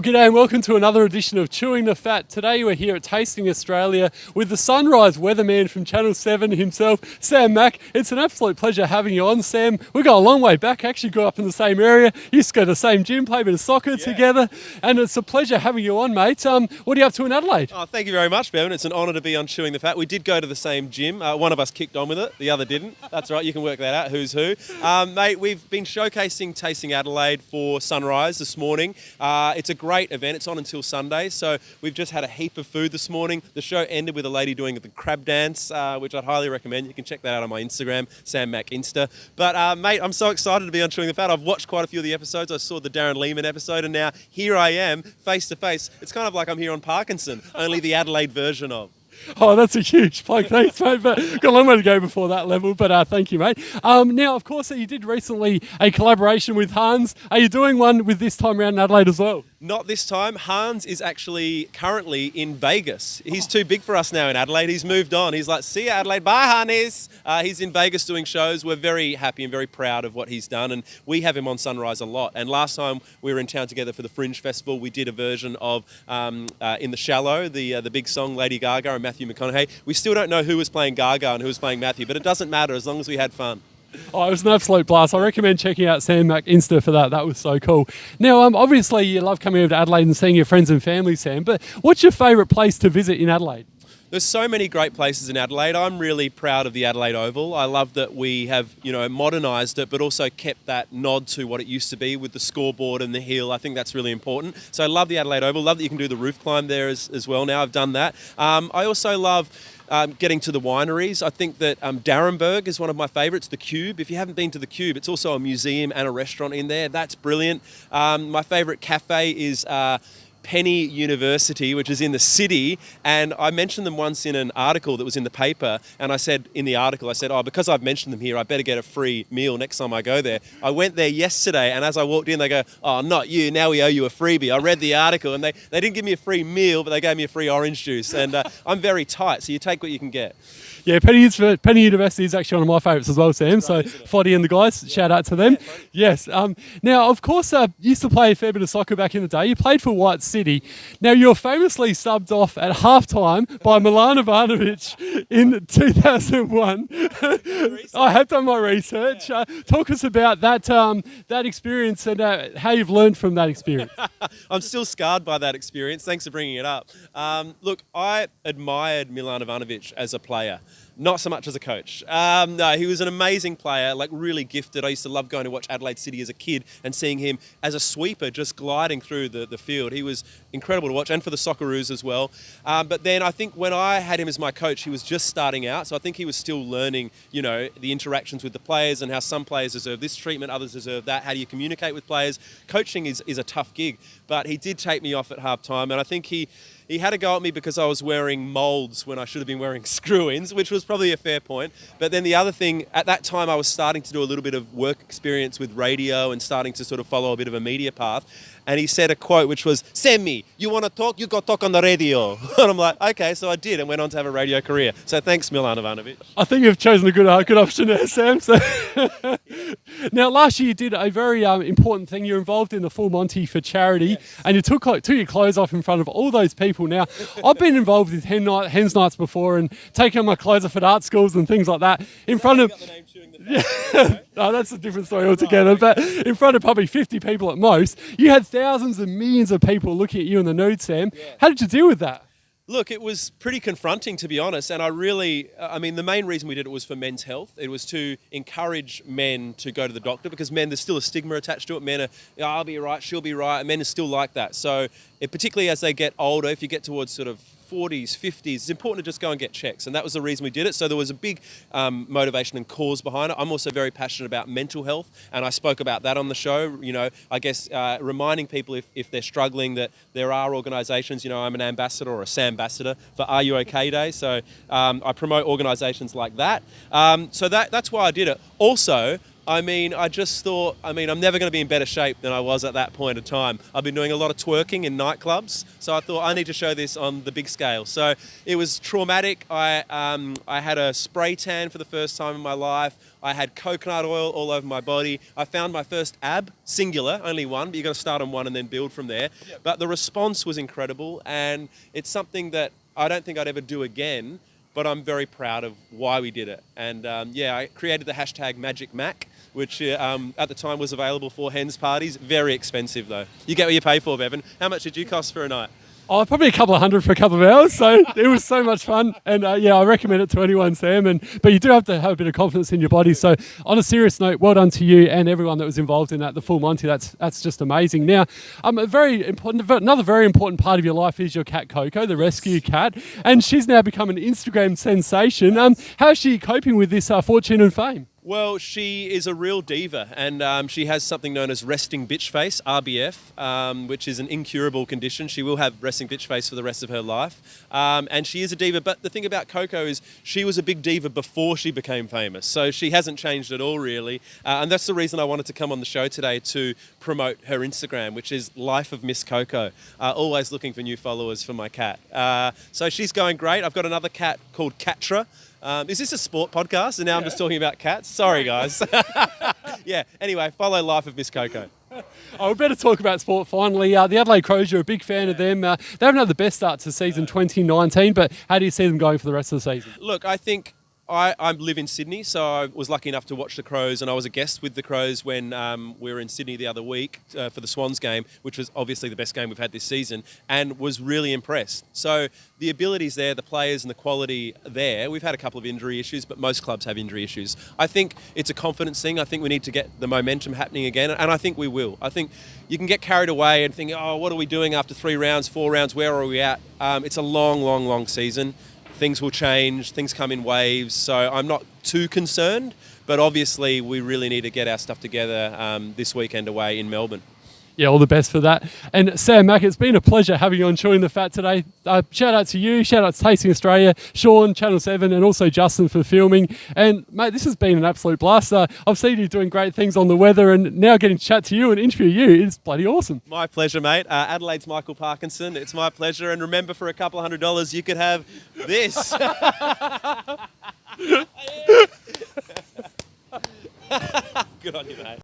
G'day and welcome to another edition of Chewing the Fat. Today we're here at Tasting Australia with the Sunrise weatherman from Channel 7 himself, Sam Mac. It's an absolute pleasure having you on, Sam. We go a long way back, actually grew up in the same area, used to go to the same gym, play a bit of soccer together, and it's a pleasure having you on, mate. What are you up to in Adelaide? Oh, thank you very much, Bevo. It's an honour to be on Chewing the Fat. We did go to the same gym. One of us kicked on with it, the other didn't. That's right, you can work that out, who's who. Mate, we've been showcasing Tasting Adelaide for Sunrise this morning. It's a great event. It's on until Sunday, so we've just had a heap of food this morning. The show ended with a lady doing the crab dance, which I'd highly recommend. You can check that out on my Instagram, Sam Mac Insta. But mate, I'm so excited to be on Chewing the Fat. I've watched quite a few of the episodes. I saw the Darren Lehman episode, and now here I am, face to face. It's kind of like I'm here on Parkinson, only the Adelaide version of. Oh, that's a huge plug. Thanks, mate. But got a long way to go before that level, but thank you, mate. Now, of course, you did recently a collaboration with Hans. Are you doing one with this time around in Adelaide as well? Not this time. Hans is actually currently in Vegas. He's too big for us now in Adelaide. He's moved on. He's like, see you, Adelaide. Bye, Hannies. He's in Vegas doing shows. We're very happy and very proud of what he's done, and we have him on Sunrise a lot. And last time we were in town together for the Fringe Festival, we did a version of In the Shallow, the big song, Lady Gaga and Matthew McConaughey. We still don't know who was playing Gaga and who was playing Matthew, but it doesn't matter as long as we had fun. Oh, it was an absolute blast. I recommend checking out Sam Mac Insta for that. That was so cool. Now, obviously, you love coming over to Adelaide and seeing your friends and family, Sam, but what's your favourite place to visit in Adelaide? There's so many great places in Adelaide. I'm really proud of the Adelaide Oval. I love that we have, modernised it, but also kept that nod to what it used to be with the scoreboard and the hill. I think that's really important. So I love the Adelaide Oval. Love that you can do the roof climb there as well now. I've done that. I also love getting to the wineries. I think that Darrenberg is one of my favourites, the Cube. If you haven't been to the Cube, it's also a museum and a restaurant in there. That's brilliant. My favourite cafe is Penny University, which is in the city, and I mentioned them once in an article that was in the paper, and I said in the article, because I've mentioned them here, I better get a free meal next time I go there. I went there yesterday, and as I walked in, they go, oh, not you, now we owe you a freebie. I read the article, and they didn't give me a free meal, but they gave me a free orange juice, and I'm very tight, so you take what you can get. Yeah, Penny University is actually one of my favourites as well, Sam. So Foddy and the guys, shout out to them. Yes. Now, of course, you used to play a fair bit of soccer back in the day. You played for White City. Now, you were famously subbed off at halftime by Milan Ivanovic in 2001. I have done my research. Talk us about that experience and how you've learned from that experience. I'm still scarred by that experience. Thanks for bringing it up. Look, I admired Milan Ivanovic as a player. Not so much as a coach. No, he was an amazing player, like really gifted. I used to love going to watch Adelaide City as a kid and seeing him as a sweeper just gliding through the field. He was incredible to watch, and for the Socceroos as well. But then I think when I had him as my coach, he was just starting out. So I think he was still learning, the interactions with the players and how some players deserve this treatment, others deserve that. How do you communicate with players? Coaching is a tough gig, but he did take me off at half time, and I think he had a go at me because I was wearing moulds when I should have been wearing screw-ins, which was probably a fair point. But then the other thing, at that time I was starting to do a little bit of work experience with radio and starting to sort of follow a bit of a media path. And he said a quote which was, Sammy, you want to talk? You go talk on the radio. And I'm like, okay, so I did, and went on to have a radio career. So thanks, Milan Ivanovic. I think you've chosen a good option there, Sam. So now, last year you did a very important thing. You're involved in the Full Monty for charity, and you took your clothes off in front of all those people. Now, I've been involved with Hens Nights before and taken my clothes off at art schools and things like that in front of... No, that's a different story altogether. But in front of probably 50 people at most, you had thousands and millions of people looking at you in the nude, Sam. How did you deal with that? Look, it was pretty confronting, to be honest, and the main reason we did it was for men's health. It was to encourage men to go to the doctor, because men, there's still a stigma attached to it. Men are, I'll be right, she'll be right, and men are still like that. So particularly as they get older, if you get towards sort of 40s, 50s, it's important to just go and get checks. And that was the reason we did it. So there was a big motivation and cause behind it. I'm also very passionate about mental health, and I spoke about that on the show. I guess reminding people if they're struggling that there are organisations, I'm an ambassador or a Sam-bassador for Are You OK Day. So I promote organisations like that. So that's why I did it. Also, I mean, I just thought, I'm never going to be in better shape than I was at that point of time. I've been doing a lot of twerking in nightclubs, so I thought I need to show this on the big scale. So it was traumatic. I had a spray tan for the first time in my life. I had coconut oil all over my body. I found my first ab, singular, only one, but you've got to start on one and then build from there. Yep. But the response was incredible, and it's something that I don't think I'd ever do again, but I'm very proud of why we did it. And I created the hashtag #MagicMac, which at the time was available for hens parties. Very expensive though. You get what you pay for, Bevan. How much did you cost for a night? Oh, probably a couple of hundred for a couple of hours. So it was so much fun. And I recommend it to anyone, Sam. But you do have to have a bit of confidence in your body. So on a serious note, well done to you and everyone that was involved in that, the full Monty. That's just amazing. Now, another very important part of your life is your cat, Coco, the rescue cat. And she's now become an Instagram sensation. How is she coping with this fortune and fame? Well, she is a real diva, and she has something known as resting bitch face, RBF, which is an incurable condition. She will have resting bitch face for the rest of her life, and she is a diva. But the thing about Coco is she was a big diva before she became famous, so she hasn't changed at all, really. And that's the reason I wanted to come on the show today to promote her Instagram, which is Life of Miss Coco. Always looking for new followers for my cat. So she's going great. I've got another cat called Catra. Is this a sport podcast? And now I'm just talking about cats? Sorry, guys. Yeah, anyway, follow Life of Miss Coco. Oh, we better talk about sport finally. The Adelaide Crows, you're a big fan of them. They haven't had the best start to season 2019, but how do you see them going for the rest of the season? Look, I think I live in Sydney, so I was lucky enough to watch the Crows, and I was a guest with the Crows when we were in Sydney the other week for the Swans game, which was obviously the best game we've had this season, and was really impressed. So the ability's there, the players and the quality there. We've had a couple of injury issues, but most clubs have injury issues. I think it's a confidence thing. I think we need to get the momentum happening again, and I think we will. I think you can get carried away and think, oh, what are we doing after 3 rounds, 4 rounds, where are we at? It's a long, long, long season. Things will change, things come in waves, so I'm not too concerned, but obviously we really need to get our stuff together this weekend away in Melbourne. Yeah, all the best for that. And Sam Mac, it's been a pleasure having you on Chewing the Fat today. Shout out to you, shout out to Tasting Australia, Sean, Channel 7, and also Justin for filming. And mate, this has been an absolute blast. I've seen you doing great things on the weather, and now getting to chat to you and interview you is bloody awesome. My pleasure, mate. Adelaide's Michael Parkinson. It's my pleasure. And remember, for a couple of $100, you could have this. Good on you, mate.